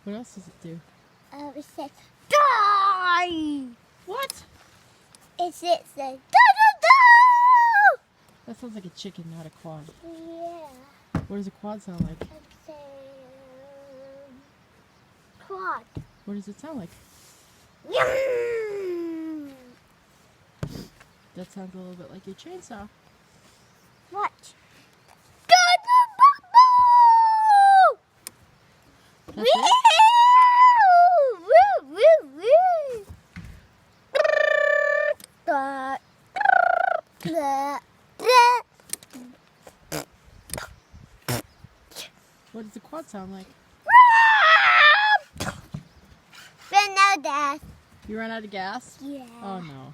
What else does it do? It says die. What? It says da. That sounds like a chicken, not a quad. Yeah. What does a quad sound like? It's a quad. What does it sound like? Yum. That sounds a little bit like a chainsaw. Watch. That's it? What does the quad sound like? Ran out of gas. You ran out of gas? Yeah. Oh no.